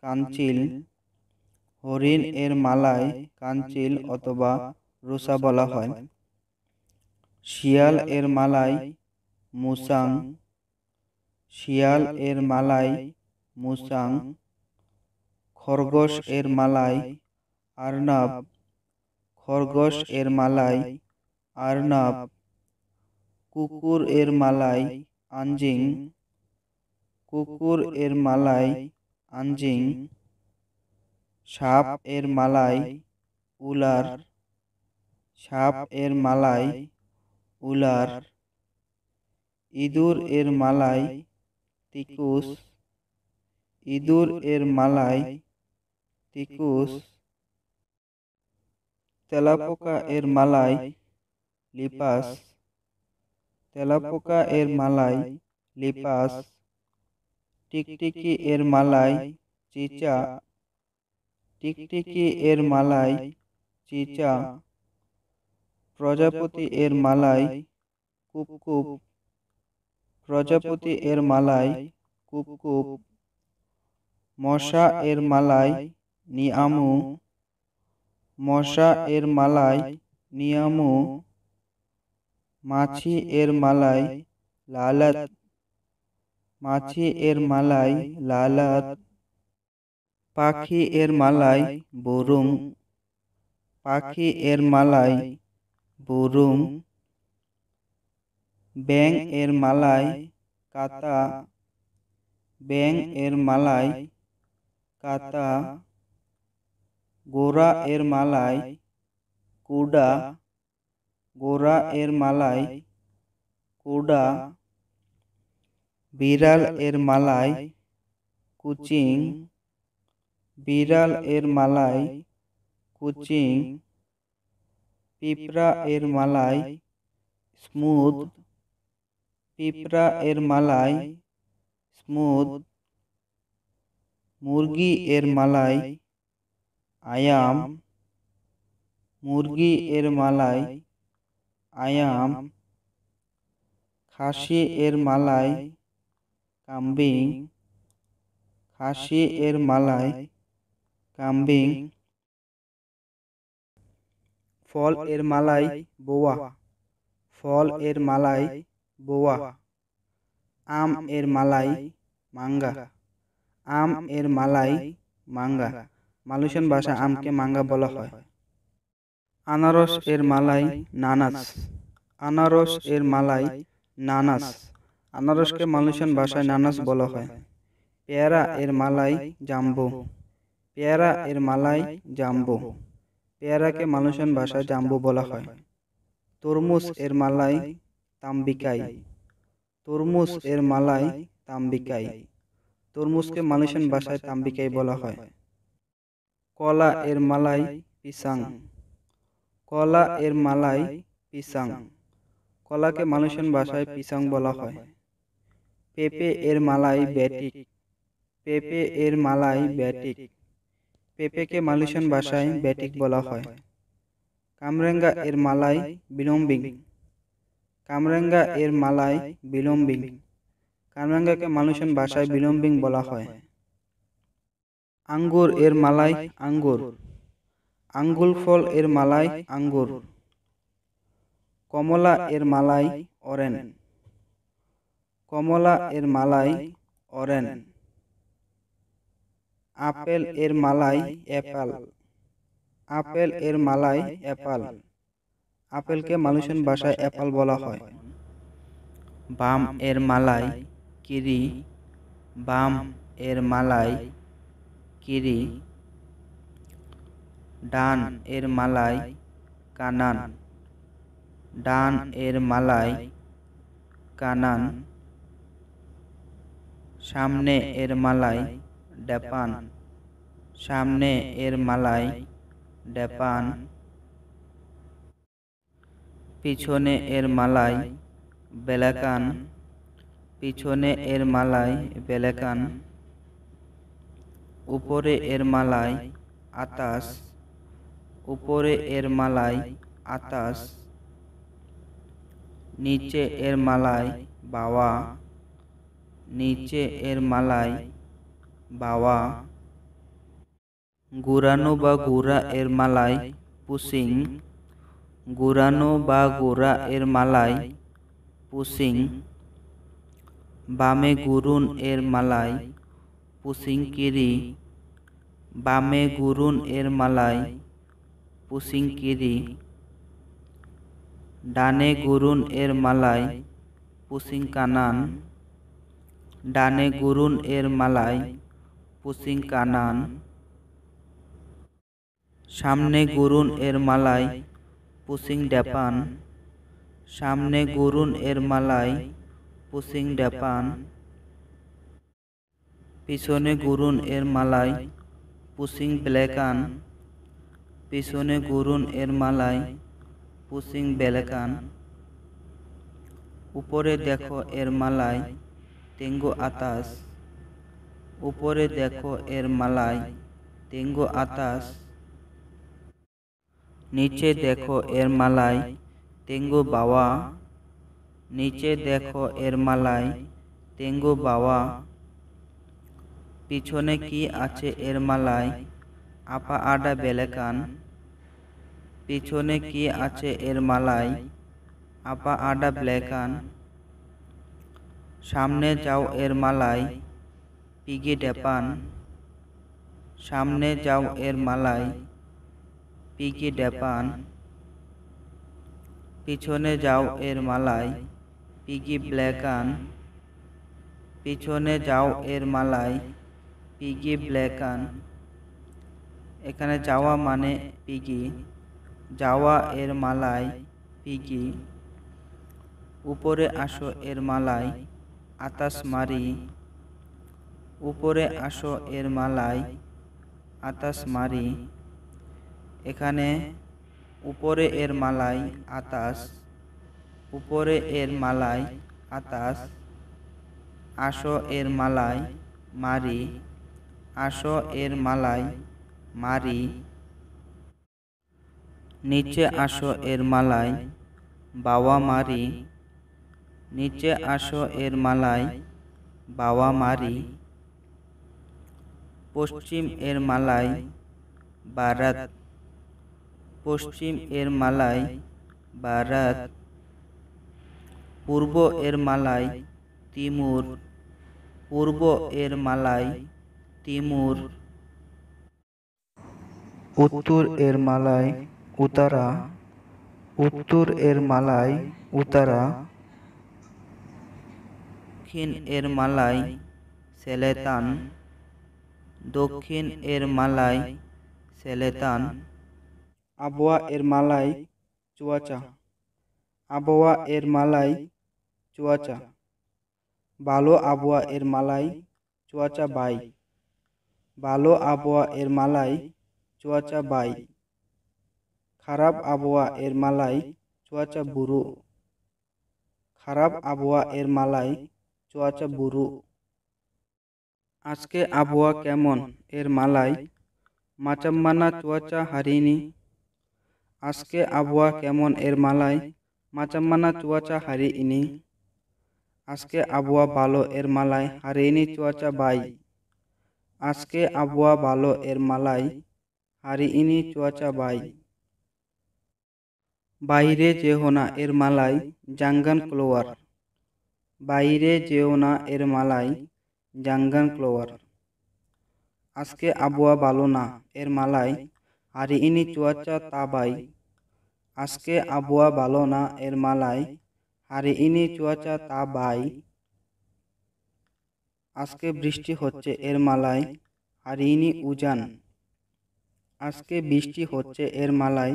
কাঞ্চিল। হরিণ এর মালায় কাঞ্চিল অথবা রুসা বলা হয়। শিয়াল এর মালায় মুসাং। শিয়াল এর মালায় মুসাং। খরগোশ এর মালায় আরনাব। খরগোশ এর মালায় আরনাব। কুকুর এর মালায় আঞ্জিং। কুকুর এর মালায় আঞ্জিং। সাপ এর মালায় উলার। সাপ এর মালায় উলার। ইঁদুর এর মালায় তিকুস। ইঁদুর এর মালায় তিকুস। তেলাপোকা এর মালায় লিপাস। তেলাপোকা এর মালায় লিপাস। টিকটিকি এর মালায় চিচা। টিকটিকি এর মালায় চিচা। প্রজাপতি এর মালায় কুপকুপ। প্রজাপতি এর মালায় কুপকুপ। মশা এর মালায় নিয়ামু। মশা এর মালায় নিয়ামু। মাছি এর মালায় লালত। মাছি এর মালায় লালত। পাখি এর মালায় বুরুং। পাখি এর মালায় বুরুং। ব্যাঙ এর মালায় কাতা। ব্যাঙ এর মালায় কাতা। গোরা এর মালায় কুডা। গোরা এর মালায় কুডা। বিড়াল এর মালায় কুচিং। বিড়াল এর মালায় কুচিং। পিঁপড়া এর মালায় স্মুথ। পিঁপড়া এর মালায় স্মুথ। মুরগি এর মালায় আয়াম। মুরগি এর মালায় আয়াম। খাসি এর মালায় কাম্বিং। খাসি এর মালায় কাম্বিং। ফল এর মালায় বোয়া। ফল এর মালায় বোয়া। আম এর মালায় মাঙ্গা। আম এর মালাই মাঙ্গা। মালয়েশিয়ান ভাষায় আমকে মাঙ্গা বলা হয়। আনারস এর মালাই নানাস। আনারস এর মালাই নানাস। আনারসকে মালয়েশিয়ান ভাষায় নানাস বলা হয়। পেয়ারা এর মালাই জাম্বো। পেয়ারা এর মালাই জাম্বো। পেয়ারাকে মালয়েশিয়ান ভাষায় জাম্বো বলা হয়। তরমুজ এর মালাই তাম্বিকাই। তরমুজ এর মালাই তাম্বিকাই। তরমুজকে মালয়েশিয়ান ভাষায় তাম্বিকাই বলা হয়। কলা এর মালাই পিসাং। কলা এর মালাই পিসাং। কলাকে মালয়েশিয়ান ভাষায় পিসাং বলা হয়। পেঁপে এর মালাই বেটিক। পেঁপে এর মালাই বেটিক। পেঁপেকে মালয়েশিয়ান ভাষায় বেটিক বলা হয়। কামরাঙ্গা এর মালাই বিলম্বিং। কামরাঙ্গা এর মালাই বিলম্বিং। কামরাঙ্গাকে মালয়েশিয়ান ভাষায় বিলম্বিং বলা হয়। আঙ্গুর এর মালাই আঙ্গুর। আঙ্গুর ফল এর মালাই আঙ্গুর। কমলা এর মালাই অরেন। কমলা এর মালাই অরেন। আপেল এর মালাই অ্যাপেল। আপেল এর মালাই অ্যাপেল। আপেলকে মালয়েশিয়ান ভাষায় অ্যাপেল বলা হয়। বাম এর মালাই কিরি। বাম এর মালাই কিরি। ডান এর মালাই কানান। ডান এর মালাই কানান। সামনে এর মালাই ডেপান। সামনে এর মালাই ডেপান। পিছনে এর মালাই বেলাকান। পিছনে এর মালাই বেলাকান। উপরে এর মালাই আতাস। উপরে এর মালাই আতাস। নিচে এর মালাই বাওয়া। নিচে এর মালাই বাওয়া। গুরানো বা গুরা এর মালাই পুসিং। গুরানো বা গুরা এর মালাই পুসিং। বামে গুরুন এর মালাই পুসিং কিরি। বামে গুরুন এর মালাই পুসিং কিরি। ডানে গুরুন এর মালাই পুসিং কানান। ডানে গুরুন এর মালাই পুসিং কানান। সামনে গুরুন এর মালাই পুসিং ডেপান। সামনে গুরুন এর মালাই পুসিং ডেপান। পিছনে গুরুন এর মালাই পুসিং বেলাকান। পিছনে গুরুন এর মালাই পুসিং বেলাকান। উপরে দেখো এর মালাই তেঙ্গু আতাস। উপরে দেখো এর মালাই তেঙ্গু আতাস। নিচে দেখো এর মালাই তেঙ্গু বাওয়া। নিচে দেখো এর মালাই তেঙ্গু বাওয়া। পিছনে কি আছে এর মালাই আপা আডা বেলাকান। পিছনে কি আছে এর মালাই আপা আডা বেলাকান। সামনে যাও এর মালাই পিগি ডেপান। সামনে যাও এর মালাই পিগি ডেপান। পিছনে যাও এর মালাই পিগি ব্লেকান। পিছনে যাও এর মালাই পিগি ব্লেকান। এখানে যাওয়া মানে পিগি। যাওয়া এর মালাই পিগি। উপরে আসো এর মালাই আতাস মারি। উপরে আসো এর মালাই আতাস মারি। এখানে উপরে এর মালাই আতাস। উপরে এর মালাই আতাস। আসো এর মালাই মারি। আসো এর মালাই মারি। নিচে আসো এর মালাই বাওয়া মারি। নিচে আসো এর মালাই বাওয়া মারি। পশ্চিম এর মালাই বারাত। পশ্চিম এর মালাই বারাত। পূর্ব এর মালাই তিমুর। পূর্ব এর মালাই তিমুর। উত্তর এর মালায় উতারা, উত্তর এর মালায় উতারা। দক্ষিণ এর মালায় সেলেতান, দক্ষিণ এর মালায় সেলেতান। আবওয়া এর মালায় চুয়াচা, আবওয়া এর মালায় চুয়াচা। ভালো আবহাওয়া এর মালায় চুয়াচা বাই, ভালো আবহাওয়া এর মালায় চুয়াচা বাই। খারাপ আবহাওয়া এর মালায় চুয়াচা বুরু, খারাপ আবহাওয়া এর মালায় চুয়াচা বুরু। আজকে আবহাওয়া কেমন এর মালায় মাচাম্মানা চুয়াচা হারিনি। আজকে আবহাওয়া কেমন এর মালায় মাচাম্মানা চুয়াচা হারিনি। আজকে আবহাওয়া ভালো এর মালায় হারিনি চুয়াচা বাই, আজকে আবহাওয়া ভালো এর মালায় হারিনি চুয়াচা বাই। বাইরে যেও না এর মালায় জাঙ্গান ক্লোয়ার, বাইরে যেও না এর মালায় জাঙ্গান ক্লোয়ার। আজকে আবহাওয়া ভালো না এর মালায় হারিনি চুয়াচা তাবাই, আজকে আবহাওয়া ভালো না এর মালায় হারিনি চুয়াচা তাবাই। আজকে বৃষ্টি হচ্ছে এর মালায় হারিনি উজান, আজকে বৃষ্টি হচ্ছে এর মালায়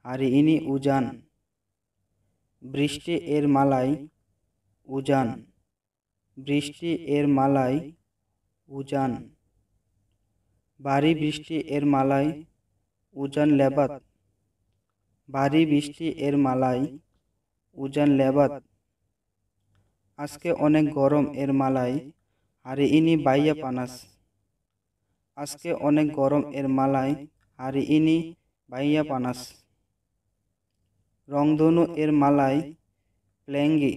হারিনি উজান। বৃষ্টি এর মালায় উজান, বৃষ্টি এর মালায় উজান। ভারী বৃষ্টি এর মালায় উজান লেবাত, ভারী বৃষ্টি এর মালায় উজান লেবাত। আজকে অনেক গরম এর মালায় হারিনি বাইয়া পানাস, আজকে অনেক গরম এর মালায় হারিনি বাইয়া পানাস। রংধনু এর মালায় প্লেঙ্গি,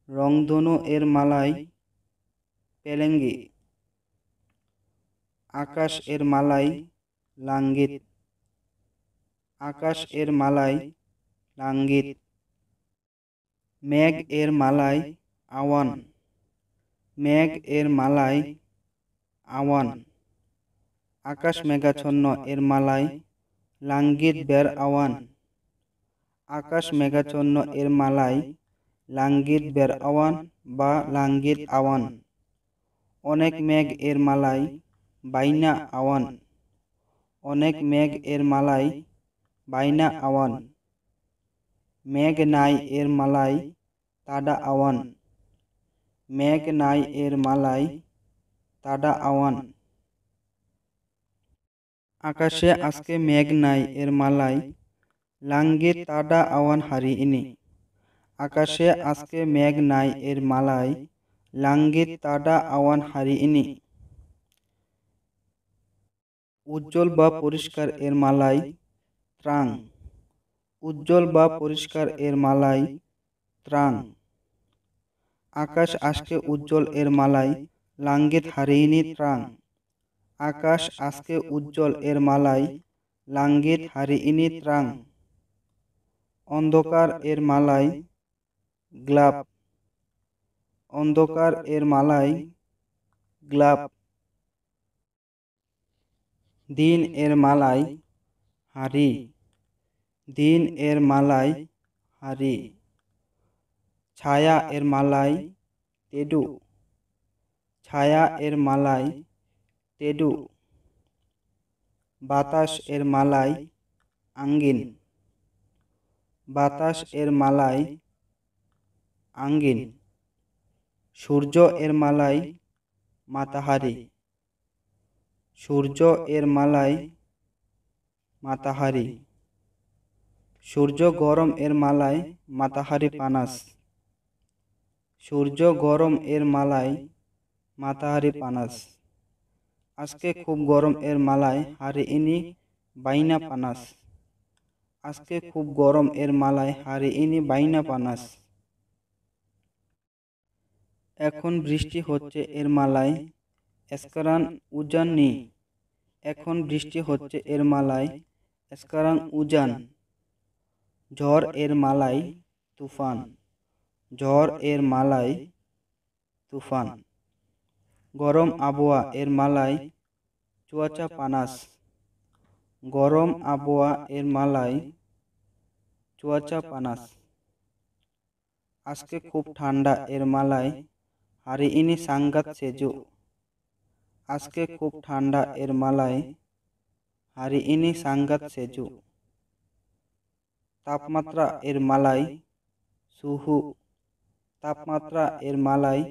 রংধনু এর মালায় পেলেঙ্গি। আকাশ এর মালায় লাঙ্গিত, আকাশ এর মালায় লাঙ্গিত। মেঘ এর মালায় আওয়ান, মেঘ এর মালায় আওয়ান। আকাশ মেঘাচ্ছন্ন এর মালায় লাঙ্গিত বের আওয়ান, আকাশ মেঘাচ্ছন্ন এর মালায় লাঙ্গিত বের আওয়ান বা লাঙ্গিত আওয়ান। অনেক মেঘ এর মালায় বাইনা আওয়ান, অনেক মেঘ এর মালায় বাইনা আওয়ান। মেঘ নাই এর মালায় তাডা আওয়ান, মেঘ নাই এর মালায় তাডা আওয়ান। আকাশে আজকে মেঘ নাই এর মালায় লাঙ্গিত তাডা আওয়ান হারিনি। আকাশে আজকে মেঘ নাই এর মালায় লাঙ্গিত তাডা আওয়ান হারিনি। উজ্জ্বল বা পরিষ্কার এর মালায় ত্রাং, উজ্জ্বল বা পরিষ্কার এর মালায় ত্রাং। আকাশ আজকে উজ্জ্বল এর মালায় লাঙ্গিত হারিনি ত্রাং, আকাশ আজকে উজ্জ্বল এর মালায় লাঙ্গিত হারিনি ত্রাং। অন্ধকার এর মালায় গ্লাব, অন্ধকার এর মালায় গ্লাব। দিন এর মালায় হারি, দিন এর মালায় হারি। ছায়া এর মালায় টেডু, ছায়া এর মালায় টেডু। বাতাস এর মালায় আঙ্গিন, বাতাস এর মালায় আঙ্গিন। সূর্য এর মালায় মাতাহারি, সূর্য এর মালায় মাতাহারি। সূর্য গরম এর মালায় মাতাহারি পানাস, সূর্য গরম এর মালায় মাতাহারি পানাস। আজকে খুব গরম এর মালায় হারিনি বাইনা পানাস, আজকে খুব গরম এর মালায় হারিনি বাইনা পানাস। এখন বৃষ্টি হচ্ছে এর মালায় এসকারান উজান নি, এখন বৃষ্টি হচ্ছে এর মালায় এসকারান উজান। ঝড় এর মালায় তুফান, ঝড় এর মালায় তুফান। গরম আবহাওয়া এর মালায় চুয়াচা পানাস। গরম আবহাওয়া এর মালায় চুয়াচা পানাস। আজকে খুব ঠান্ডা এর মালায় হারি ইনি সাংগাত সেজু। আজকে খুব ঠান্ডা এর মালায় হারি ইনি সাংগাত সেজু। তাপমাত্রা এর মালায় সুহু। তাপমাত্রা এর মালায়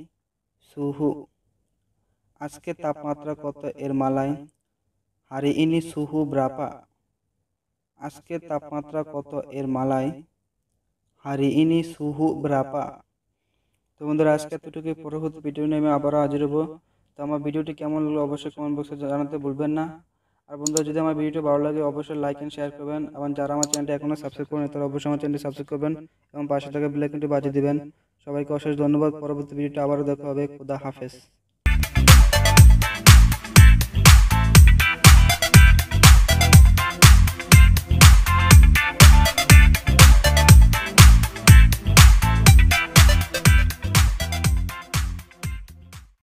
সুহু। আজকে তাপমাত্রা কত এর মালায় হারি ইনি সুহু ব্রাপা। আজকে তাপমাত্রা কত এর মালায় হারি ইনি সুহু ব্রাপা। তো বন্ধুরা, আজকে এতটুকু। পরবর্তী ভিডিও নিয়ে আমি আবারও হাজির হবো। তো আমার ভিডিওটি কেমন লাগলো অবশ্যই কমেন্ট বক্সে জানাতে ভুলবেন না। আর বন্ধুরা, যদি আমার ভিডিওটি ভালো লাগে অবশ্যই লাইক এন্ড শেয়ার করবেন, এবং যারা আমার চ্যানেলটি এখনো সাবস্ক্রাইব করেনি তারা অবশ্যই আমার চ্যানেলটি সাবস্ক্রাইব করবেন এবং পাশে থাকা বেল আইকনটি বাজিয়ে দিবেন। সবাইকে অশেষ ধন্যবাদ। পরবর্তী ভিডিওটি আবারও দেখা হবে। খোদা হাফেজ।